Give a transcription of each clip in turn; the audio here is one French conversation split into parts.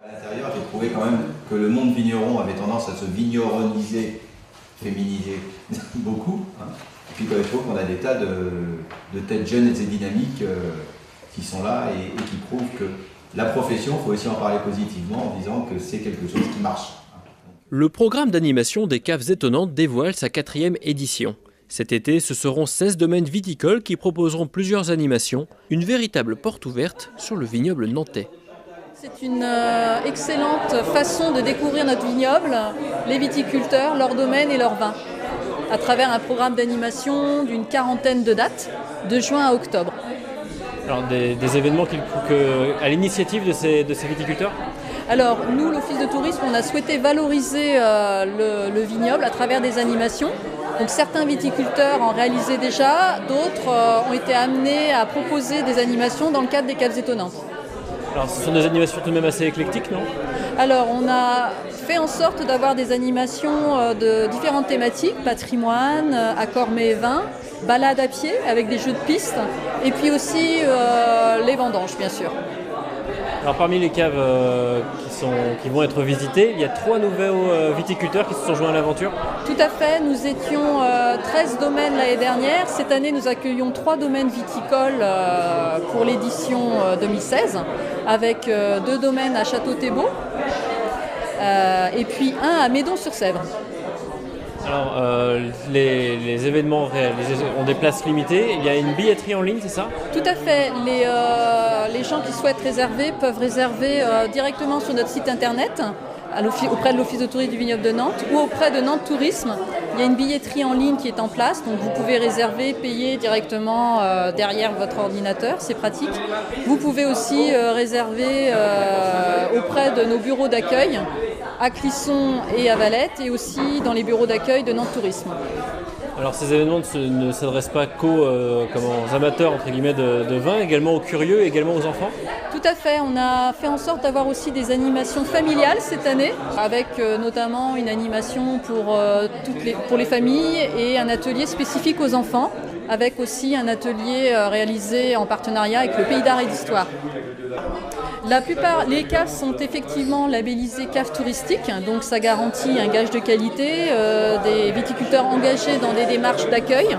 À l'intérieur, j'ai trouvé quand même que le monde vigneron avait tendance à se vigneroniser, féminiser beaucoup. Et puis je trouve qu'on a des tas de têtes jeunes et dynamiques qui sont là et qui prouvent que la profession, il faut aussi en parler positivement en disant que c'est quelque chose qui marche. Le programme d'animation des Caves Étonnantes dévoile sa 4e édition. Cet été, ce seront 16 domaines viticoles qui proposeront plusieurs animations, une véritable porte ouverte sur le vignoble nantais. C'est une excellente façon de découvrir notre vignoble, les viticulteurs, leurs domaines et leurs vins, à travers un programme d'animation d'une 40aine de dates, de juin à octobre. Alors des événements à l'initiative de ces viticulteurs ? Alors nous, l'Office de tourisme, on a souhaité valoriser le vignoble à travers des animations. Donc certains viticulteurs en réalisaient déjà, d'autres ont été amenés à proposer des animations dans le cadre des Caves Étonnantes. Alors ce sont des animations tout de même assez éclectiques, non ? Alors on a fait en sorte d'avoir des animations de différentes thématiques, patrimoine, accords mets et vins, balades à pied avec des jeux de piste, et puis aussi les vendanges bien sûr. Alors parmi les caves qui vont être visitées, il y a 3 nouveaux viticulteurs qui se sont joints à l'aventure. Tout à fait, nous étions 13 domaines l'année dernière. Cette année, nous accueillons 3 domaines viticoles pour l'édition 2016, avec 2 domaines à Château-Thébault et puis un à Médon-sur-Sèvre. Alors les événements ont des places limitées, il y a une billetterie en ligne, c'est ça ? Tout à fait, les gens qui souhaitent réserver peuvent réserver directement sur notre site internet auprès de l'Office de tourisme du vignoble de Nantes ou auprès de Nantes Tourisme. Il y a une billetterie en ligne qui est en place, donc vous pouvez réserver, payer directement derrière votre ordinateur, c'est pratique. Vous pouvez aussi réserver auprès de nos bureaux d'accueil à Clisson et à Valette, et aussi dans les bureaux d'accueil de Nantes Tourisme. Alors ces événements ne s'adressent pas qu'aux amateurs entre guillemets de vin, également aux curieux, également aux enfants ? Tout à fait, on a fait en sorte d'avoir aussi des animations familiales cette année, avec notamment une animation pour les familles et un atelier spécifique aux enfants, avec aussi un atelier réalisé en partenariat avec le Pays d'Art et d'Histoire. La plupart, les caves sont effectivement labellisées caves touristiques, donc ça garantit un gage de qualité, des viticulteurs engagés dans des démarches d'accueil.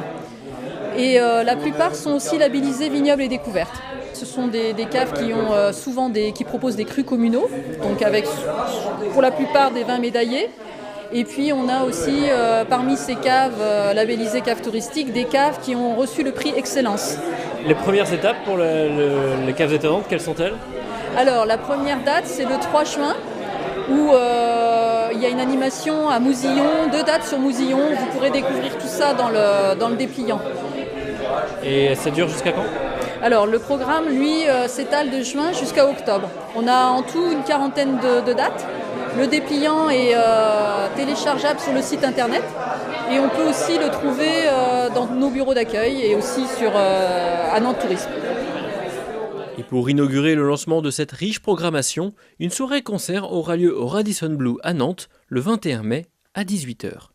Et la plupart sont aussi labellisées vignobles et découvertes. Ce sont des caves qui ont qui proposent des crus communaux, donc avec pour la plupart des vins médaillés. Et puis on a aussi parmi ces caves labellisées caves touristiques, des caves qui ont reçu le prix Excellence. Les premières étapes pour les Caves Étonnantes, quelles sont-elles ? Alors la première date, c'est le 3 juin, où il y a une animation à Mousillon, 2 dates sur Mousillon. Vous pourrez découvrir tout ça dans le dépliant. Et ça dure jusqu'à quand ? Alors le programme, lui, s'étale de juin jusqu'à octobre. On a en tout une 40aine de dates. Le dépliant est téléchargeable sur le site internet et on peut aussi le trouver dans nos bureaux d'accueil et aussi à Nantes Tourisme. Et pour inaugurer le lancement de cette riche programmation, une soirée concert aura lieu au Radisson Blu à Nantes le 21 mai à 18h.